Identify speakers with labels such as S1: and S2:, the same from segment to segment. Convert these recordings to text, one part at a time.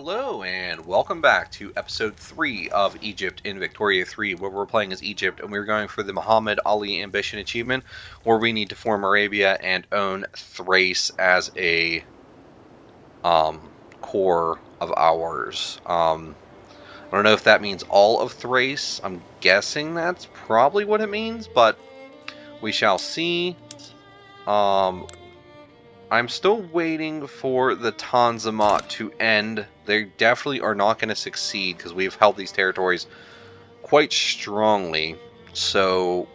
S1: Hello and welcome back to episode 3 of Egypt in Victoria 3, where we're playing as Egypt and we're going for the Muhammad Ali Ambition Achievement, where we need to form Arabia and own Thrace as a core of ours. I don't know if that means all of Thrace. I'm guessing that's probably what it means, but we shall see. I'm still waiting for the Tanzimat to end. They definitely are not going to succeed because we've held these territories quite strongly. So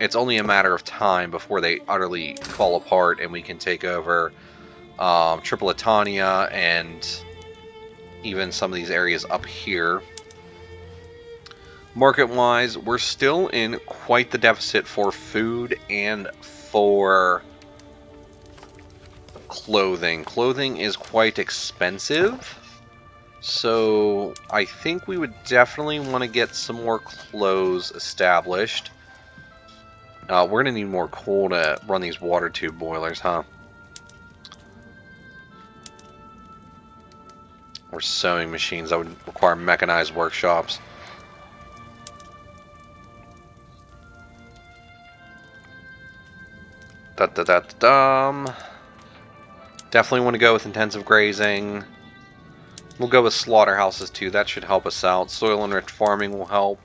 S1: it's only a matter of time before they utterly fall apart and we can take over Tripolitania and even some of these areas up here. Market-wise, we're still in quite the deficit for food and for clothing. Clothing is quite expensive, so I think we would definitely want to get some more clothes established. We're going to need more coal to run these water tube boilers, huh? Or sewing machines. That would require mechanized workshops. Definitely want to go with intensive grazing. We'll go with slaughterhouses too. That should help us out. Soil enriched farming will help.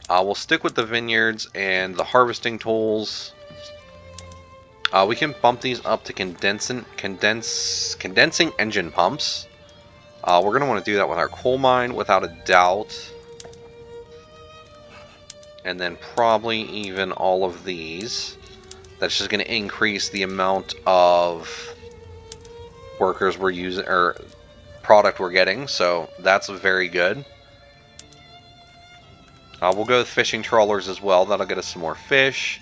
S1: We'll stick with the vineyards and the harvesting tools. We can bump these up to condensing engine pumps. We're going to want to do that with our coal mine without a doubt. And then probably even all of these. That's just going to increase the amount of workers we're using, or product we're getting, so that's very good. We'll go with fishing trawlers as well. That'll get us some more fish.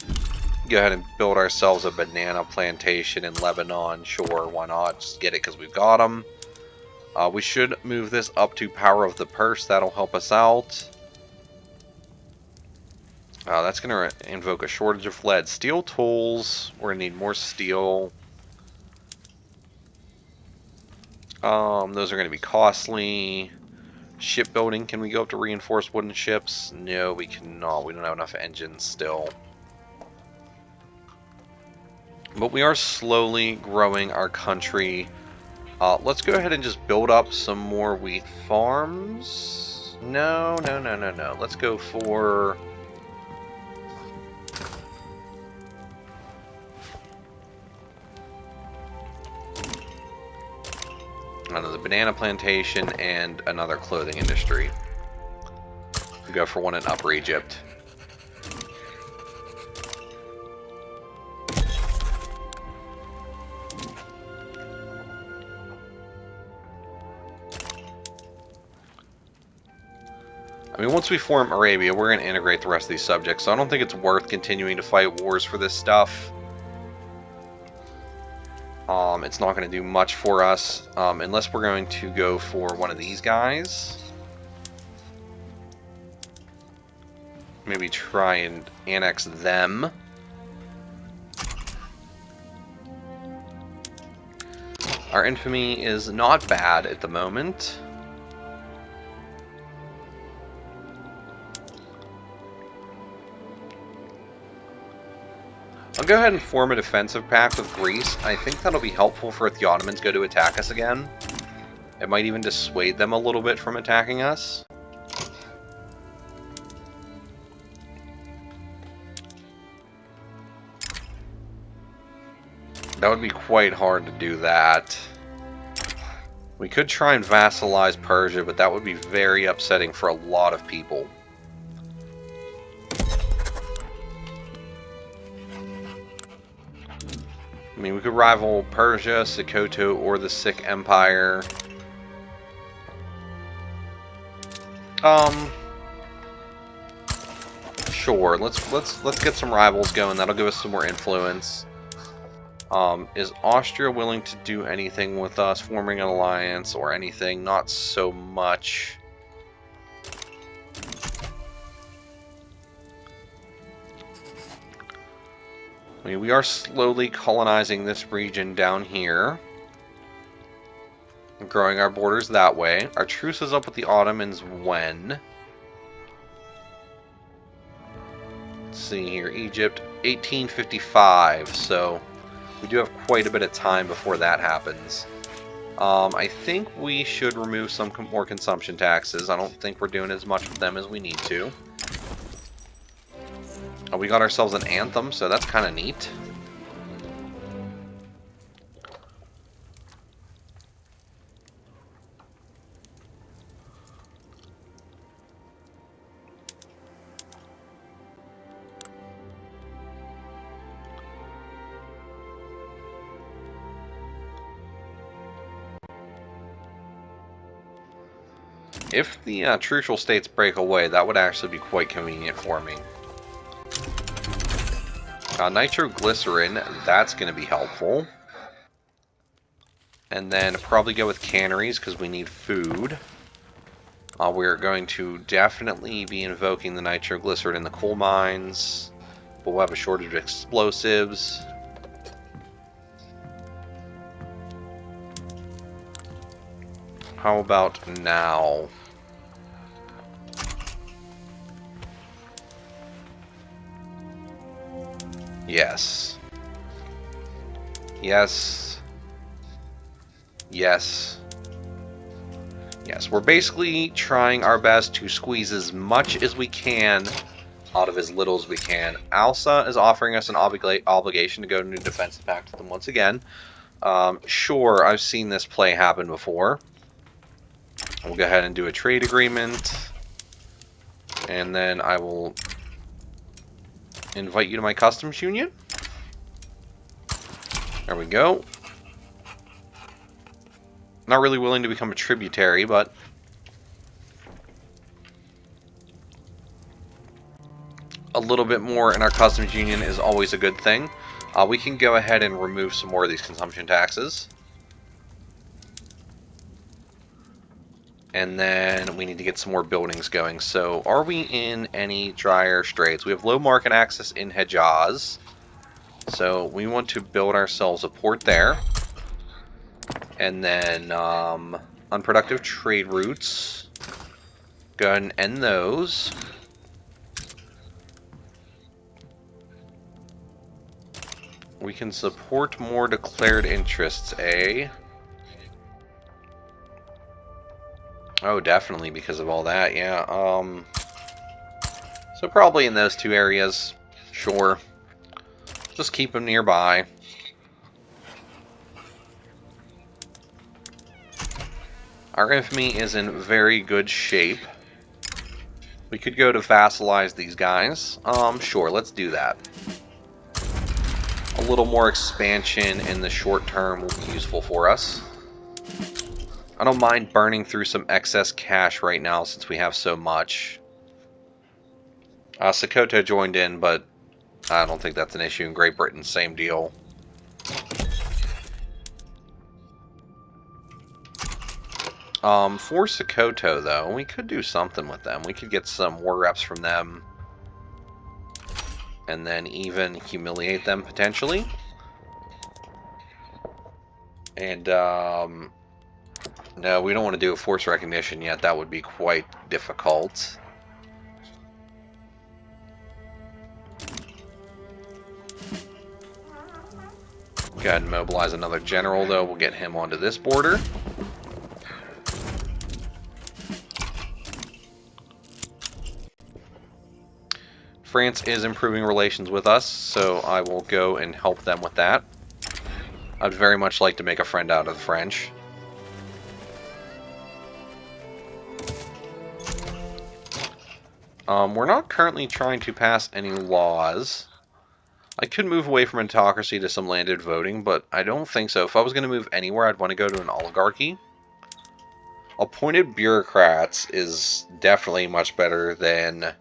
S1: Go ahead and build ourselves a banana plantation in Lebanon. Sure, why not? Just get it because we've got them. We should move this up to power of the purse. That'll help us out. That's going to invoke a shortage of lead. Steel tools. We're going to need more steel. Those are going to be costly. Shipbuilding. Can we go up to reinforced wooden ships? No, we cannot. We don't have enough engines still. But we are slowly growing our country. Let's go ahead and just build up some more wheat farms. No. Let's go for... another banana plantation and another clothing industry. We'll go for one in Upper Egypt. I mean, once we form Arabia, we're going to integrate the rest of these subjects, so I don't think it's worth continuing to fight wars for this stuff. It's not going to do much for us, unless we're going to go for one of these guys. Maybe try and annex them. Our infamy is not bad at the moment. I'll go ahead and form a defensive pact with Greece. I think that'll be helpful for if the Ottomans go to attack us again. It might even dissuade them a little bit from attacking us. That would be quite hard to do that. We could try and vassalize Persia, but that would be very upsetting for a lot of people. I mean, we could rival Persia, Sokoto, or the Sikh Empire. Sure. Let's get some rivals going. That'll give us some more influence. Is Austria willing to do anything with us, forming an alliance or anything? Not so much. I mean, we are slowly colonizing this region down here. Growing our borders that way. Our truce is up with the Ottomans when? Let's see here. Egypt, 1855. So we do have quite a bit of time before that happens. I think we should remove some more consumption taxes. I don't think we're doing as much with them as we need to. We got ourselves an anthem, so that's kind of neat. If the trucial states break away, that would actually be quite convenient for me. Nitroglycerin, that's going to be helpful. And then probably go with canneries because we need food. We're going to definitely be invoking the nitroglycerin in the coal mines. But we'll have a shortage of explosives. How about now? Yes. Yes. Yes. Yes, we're basically trying our best to squeeze as much as we can out of as little as we can. ALSA is offering us an obligation to go to New Defensive Pact with them once again. Sure, I've seen this play happen before. We'll go ahead and do a trade agreement. And then I will invite you to my customs union. There we go. Not really willing to become a tributary, but a little bit more in our customs union is always a good thing. We can go ahead and remove some more of these consumption taxes. And then we need to get some more buildings going. So, are we in any drier straits? We have low market access in Hejaz. So, we want to build ourselves a port there. And then, unproductive trade routes. Go ahead and end those. We can support more declared interests, eh? Oh, definitely because of all that, yeah. So probably in those two areas, sure. Just keep them nearby. Our infamy is in very good shape. We could go to vassalize these guys. Sure, let's do that. A little more expansion in the short term will be useful for us. I don't mind burning through some excess cash right now since we have so much. Sokoto joined in, but I don't think that's an issue in Great Britain. Same deal. For Sokoto, though, we could do something with them. We could get some war reps from them. And then even humiliate them, potentially. And, no, we don't want to do a force recognition yet. That would be quite difficult. Go ahead and mobilize another general, though. We'll get him onto this border. France is improving relations with us, so I will go and help them with that. I'd very much like to make a friend out of the French. We're not currently trying to pass any laws. I could move away from autocracy to some landed voting, but I don't think so. If I was going to move anywhere, I'd want to go to an oligarchy. Appointed bureaucrats is definitely much better than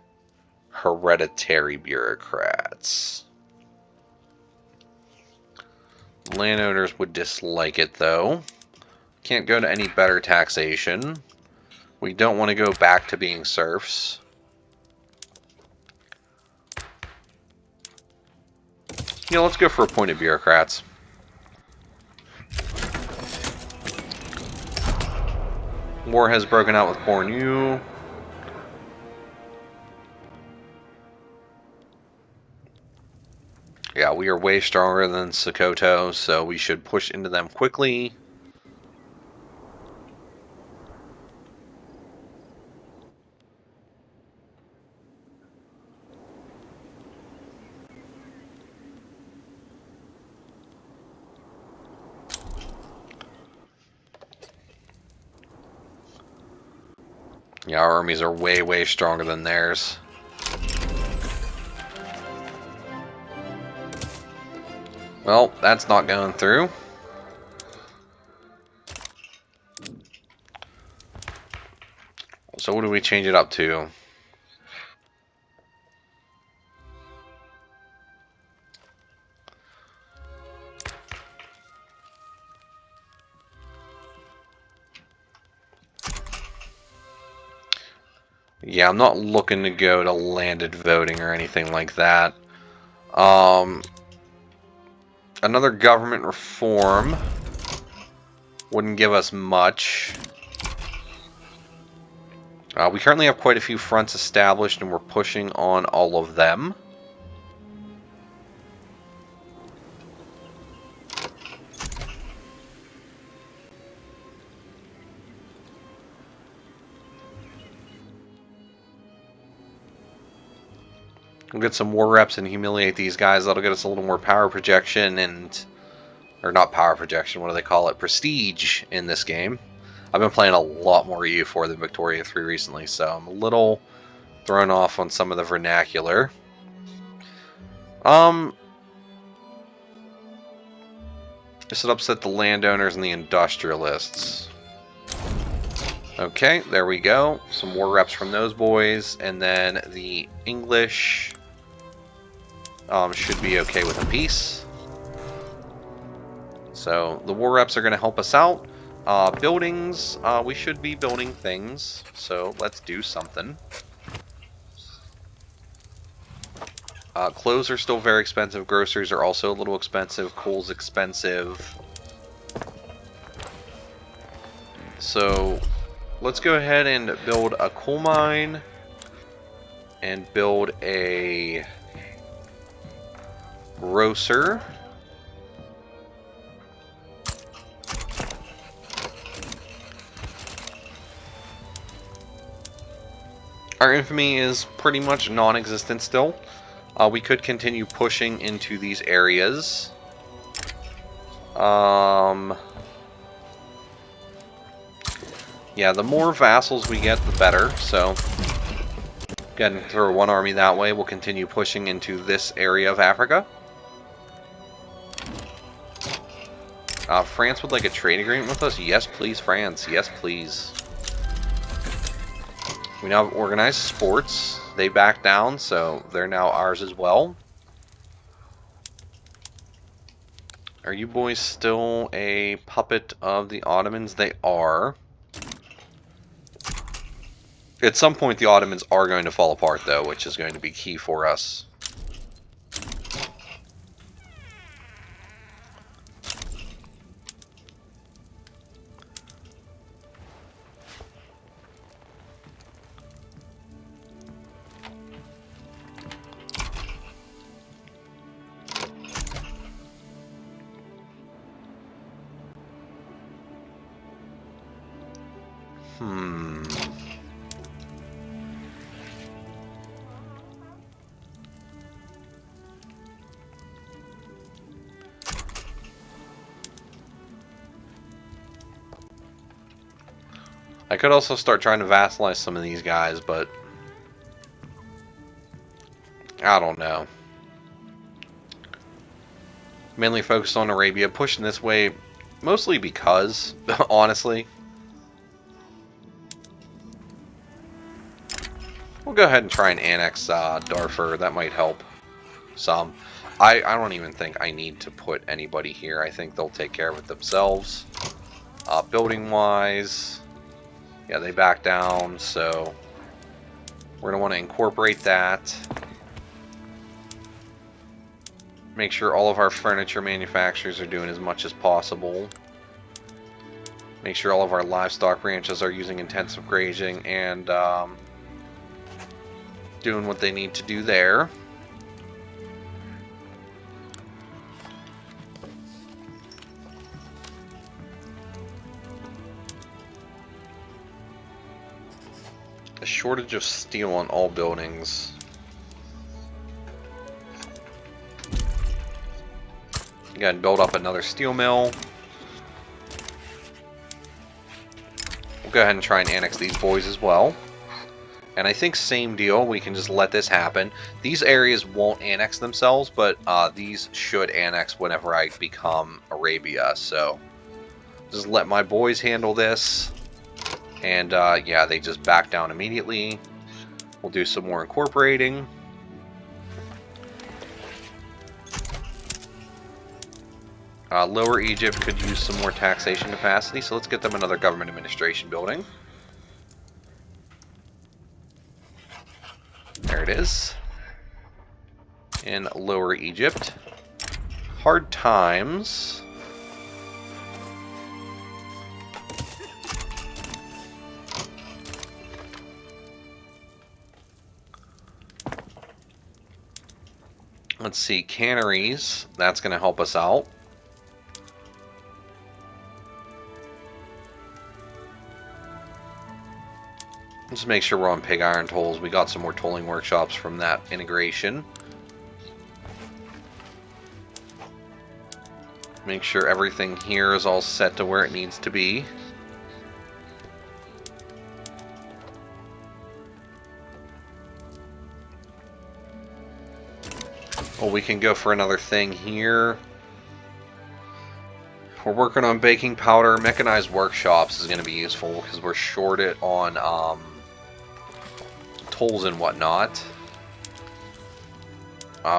S1: hereditary bureaucrats. Landowners would dislike it, though. Can't go to any better taxation. We don't want to go back to being serfs. Yeah, let's go for appointed bureaucrats. War has broken out with Bornu. Yeah, we are way stronger than Sokoto, so we should push into them quickly. Yeah, our armies are way, way stronger than theirs. Well, that's not going through. So what do we change it up to? Yeah, I'm not looking to go to landed voting or anything like that. Another government reform wouldn't give us much. We currently have quite a few fronts established, and we're pushing on all of them. We'll get some war reps and humiliate these guys. That'll get us a little more power projection and... Or not power projection, what do they call it? Prestige in this game. I've been playing a lot more EU4 than Victoria 3 recently, so I'm a little thrown off on some of the vernacular. This would upset the landowners and the industrialists. Okay, there we go. Some war reps from those boys, and then the English should be okay with a peace. So the war reps are going to help us out. Buildings, we should be building things, so let's do something. Clothes are still very expensive. Groceries are also a little expensive. Coal's expensive. So let's go ahead and build a coal mine and build a grocer. Our infamy is pretty much non-existent still. We could continue pushing into these areas. Yeah, the more vassals we get, the better. So, go ahead and throw one army that way. We'll continue pushing into this area of Africa. France would like a trade agreement with us? Yes, please, France. Yes, please. We now have organized sports. They back down, so they're now ours as well. Are you boys still a puppet of the Ottomans? They are. At some point, the Ottomans are going to fall apart, though, which is going to be key for us. I could also start trying to vassalize some of these guys, but I don't know. Mainly focused on Arabia, pushing this way mostly because, honestly. We'll go ahead and try and annex Darfur. That might help some. I don't even think I need to put anybody here. I think they'll take care of it themselves. Building-wise, yeah, they back down, so we're going to want to incorporate that. Make sure all of our furniture manufacturers are doing as much as possible. Make sure all of our livestock ranches are using intensive grazing and doing what they need to do there. A shortage of steel on all buildings. Go ahead and build up another steel mill. We'll go ahead and try and annex these boys as well. And I think same deal, we can just let this happen. These areas won't annex themselves, but these should annex whenever I become Arabia. So just let my boys handle this. And yeah, they just back down immediately. We'll do some more incorporating. Lower Egypt could use some more taxation capacity, so let's get them another government administration building. There it is. In Lower Egypt. Hard times. Let's see, canneries. That's going to help us out. Just make sure we're on pig iron tolls. We got some more tolling workshops from that integration. Make sure everything here is all set to where it needs to be. Well, we can go for another thing here. We're working on baking powder. Mechanized workshops is going to be useful because we're shorted on tolls and whatnot.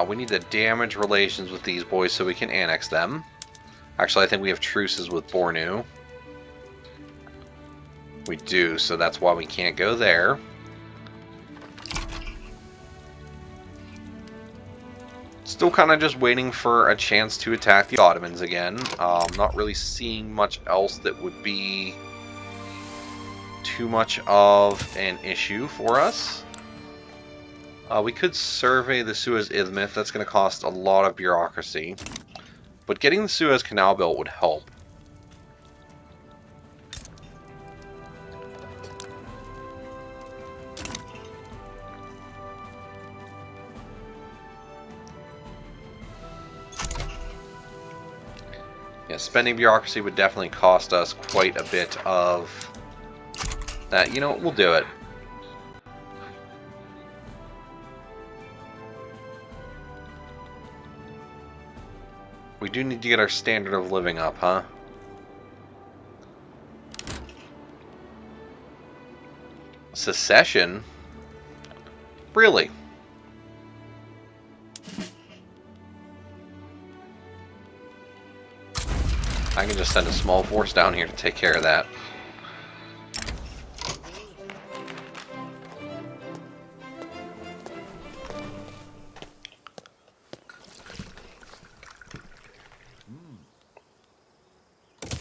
S1: We need to damage relations with these boys so we can annex them. Actually, I think we have truces with Bornu. We do, so that's why we can't go there. Still kind of just waiting for a chance to attack the Ottomans again. Not really seeing much else that would be too much of an issue for us. We could survey the Suez Isthmus. That's going to cost a lot of bureaucracy. But getting the Suez Canal built would help. Yeah, spending bureaucracy would definitely cost us quite a bit of that. You know what, we'll do it. We do need to get our standard of living up, huh? Secession? Really? I can just send a small force down here to take care of that.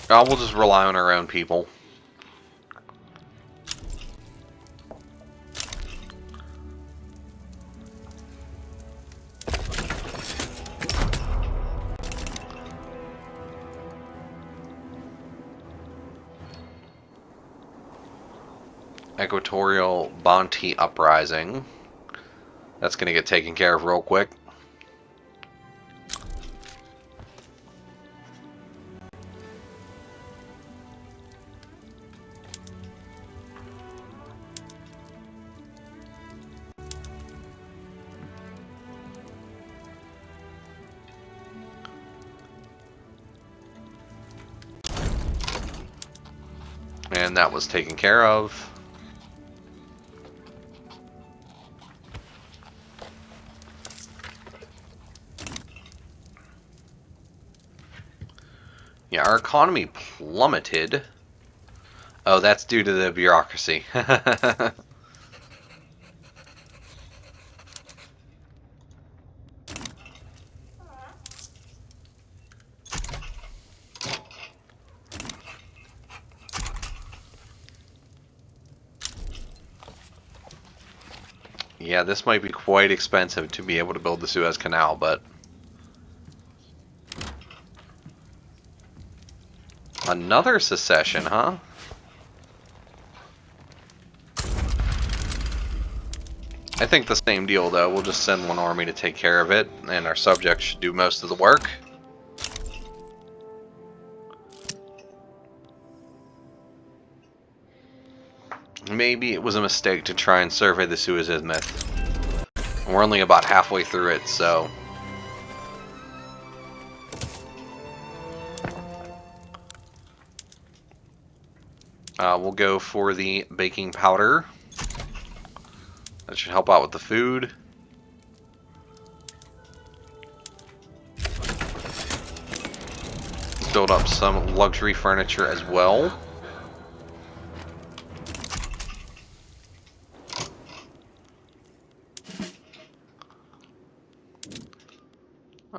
S1: We'll just rely on our own people. Equatorial Bonte Uprising. That's going to get taken care of real quick. And that was taken care of. Yeah, our economy plummeted. Oh, that's due to the bureaucracy. Yeah, this might be quite expensive to be able to build the Suez Canal, but... Another secession, huh? I think the same deal, though. We'll just send one army to take care of it, and our subjects should do most of the work. Maybe it was a mistake to try and survey the Suez Isthmus. We're only about halfway through it, so... we'll go for the baking powder. That should help out with the food. Build up some luxury furniture as well.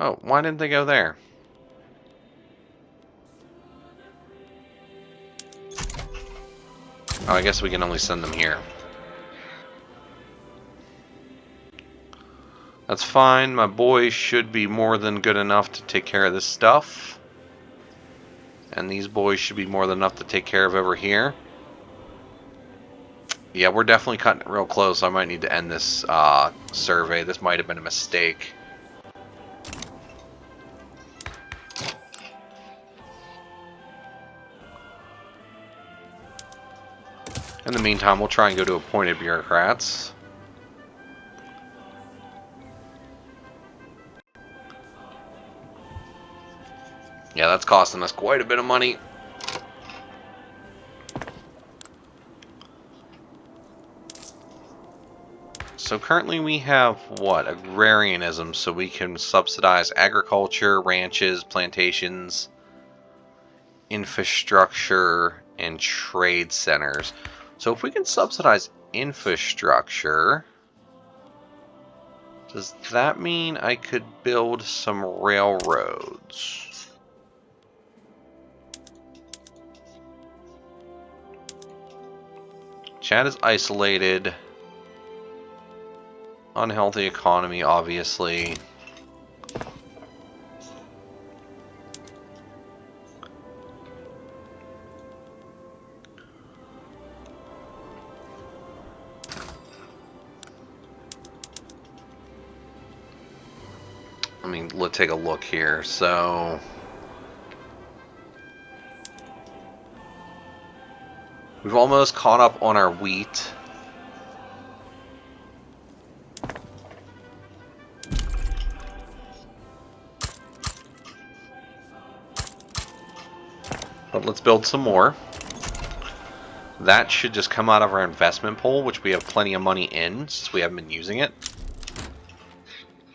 S1: Oh, why didn't they go there? Oh, I guess we can only send them here. That's fine. My boys should be more than good enough to take care of this stuff. And these boys should be more than enough to take care of over here. Yeah, we're definitely cutting it real close. I might need to end this survey. This might have been a mistake. In the meantime, we'll try and go to appointed bureaucrats. Yeah, that's costing us quite a bit of money. So currently we have, what, agrarianism, so we can subsidize agriculture, ranches, plantations, infrastructure, and trade centers. So if we can subsidize infrastructure, does that mean I could build some railroads? Chad is isolated. Unhealthy economy, obviously. I mean, let's take a look here. So... we've almost caught up on our wheat. But let's build some more. That should just come out of our investment pool, which we have plenty of money in, since we haven't been using it.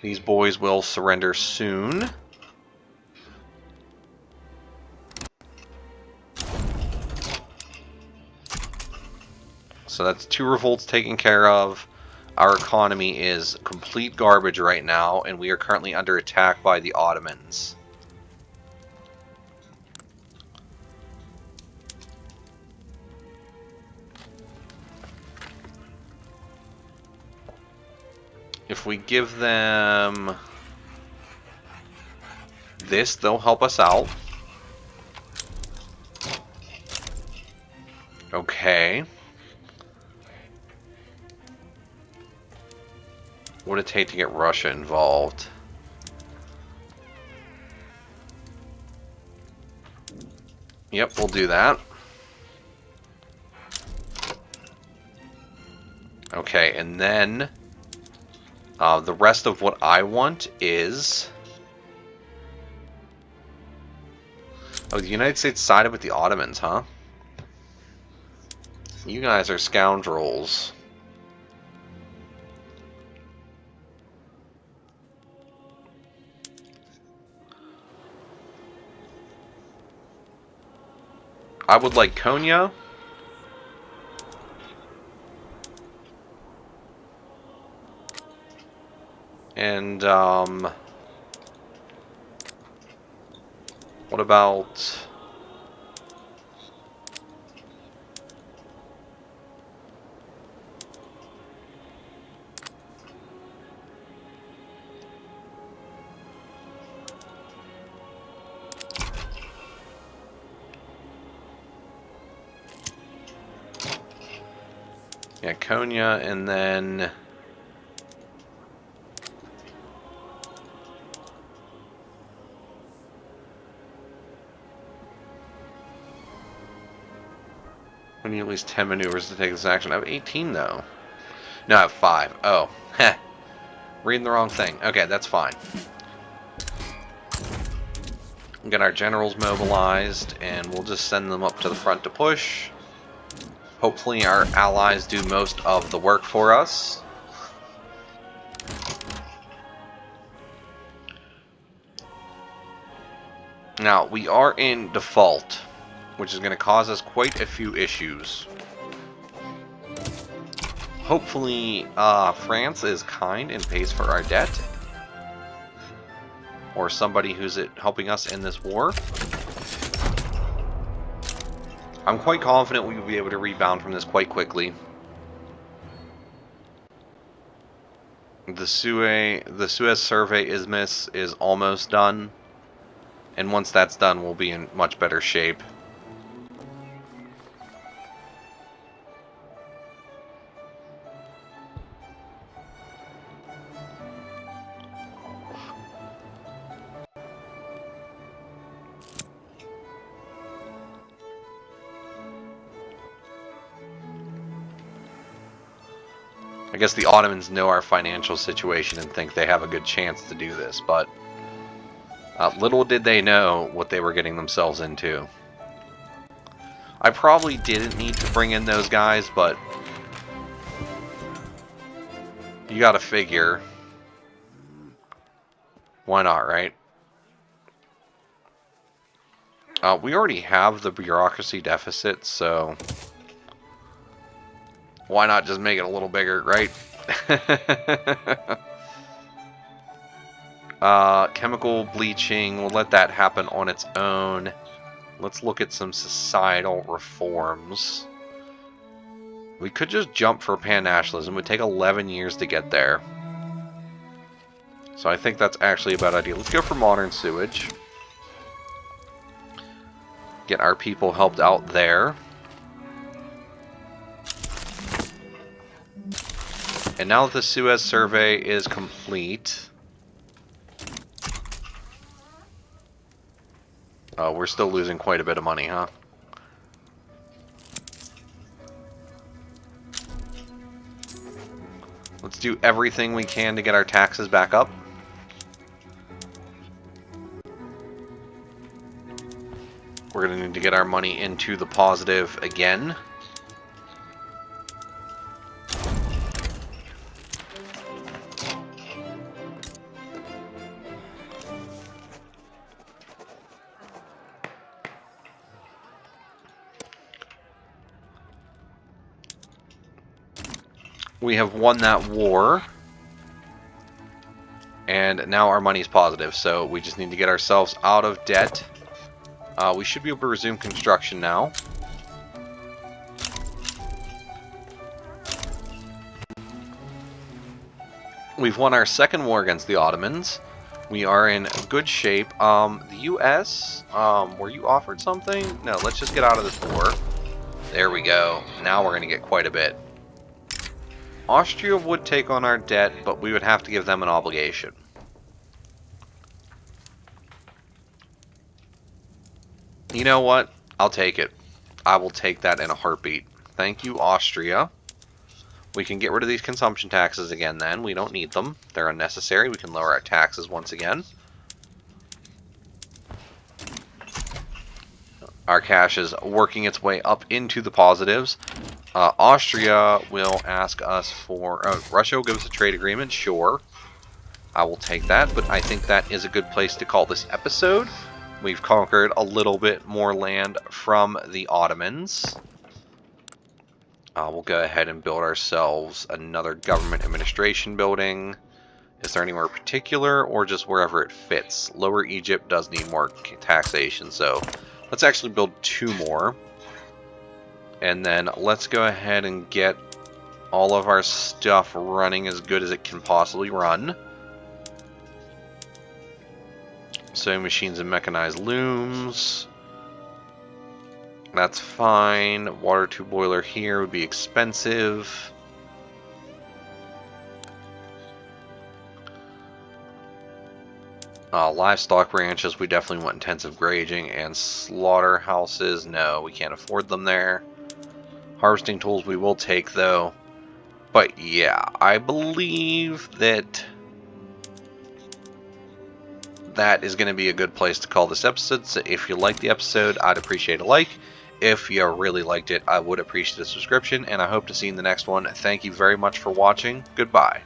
S1: These boys will surrender soon. So that's 2 revolts taken care of. Our economy is complete garbage right now, and we are currently under attack by the Ottomans. If we give them this, they'll help us out. Okay. Would it take to get Russia involved? Yep, we'll do that. Okay, and then the rest of what I want is... oh, the United States sided with the Ottomans, huh? You guys are scoundrels. I would like Konya. And, what about... Yeah, Konya, and then... we need at least 10 maneuvers to take this action. I have 18, though. No, I have 5. Oh, heh. Reading the wrong thing. Okay, that's fine. Get our generals mobilized, and we'll just send them up to the front to push. Hopefully our allies do most of the work for us. Now, we are in default, which is going to cause us quite a few issues. Hopefully, France is kind and pays for our debt. Or somebody who's helping us in this war. I'm quite confident we will be able to rebound from this quite quickly. The Suez Survey Isthmus is almost done. And once that's done, we'll be in much better shape. I guess the Ottomans know our financial situation and think they have a good chance to do this, but little did they know what they were getting themselves into. I probably didn't need to bring in those guys, but you gotta figure. Why not, right? We already have the bureaucracy deficit, so why not just make it a little bigger, right? Chemical bleaching, we'll let that happen on its own. Let's look at some societal reforms. We could just jump for pan-nationalism. It would take 11 years to get there. So I think that's actually a bad idea. Let's go for modern sewage. Get our people helped out there. And now that the Suez survey is complete... we're still losing quite a bit of money, huh? Let's do everything we can to get our taxes back up. We're going to need to get our money into the positive again. We have won that war. And now our money's positive, so we just need to get ourselves out of debt. We should be able to resume construction now. We've won our second war against the Ottomans. We are in good shape. The US, were you offered something? No, let's just get out of this war. There we go. Now we're going to get quite a bit. Austria would take on our debt, but we would have to give them an obligation. You know what? I'll take it. I will take that in a heartbeat. Thank you, Austria. We can get rid of these consumption taxes again then. We don't need them. They're unnecessary. We can lower our taxes once again. Our cash is working its way up into the positives. Austria will ask us for... Russia will give us a trade agreement, sure. I will take that, but I think that is a good place to call this episode. We've conquered a little bit more land from the Ottomans. We'll go ahead and build ourselves another government administration building. Is there anywhere particular, or just wherever it fits? Lower Egypt does need more taxation, so let's actually build 2 more. And then let's go ahead and get all of our stuff running as good as it can possibly run. Sewing machines and mechanized looms. That's fine. Water tube boiler here would be expensive. Livestock ranches, we definitely want intensive grazing, and slaughterhouses, no, we can't afford them there. Harvesting tools we will take, though. But yeah, I believe that that is going to be a good place to call this episode. So if you liked the episode, I'd appreciate a like. If you really liked it, I would appreciate a subscription, and I hope to see you in the next one. Thank you very much for watching. Goodbye.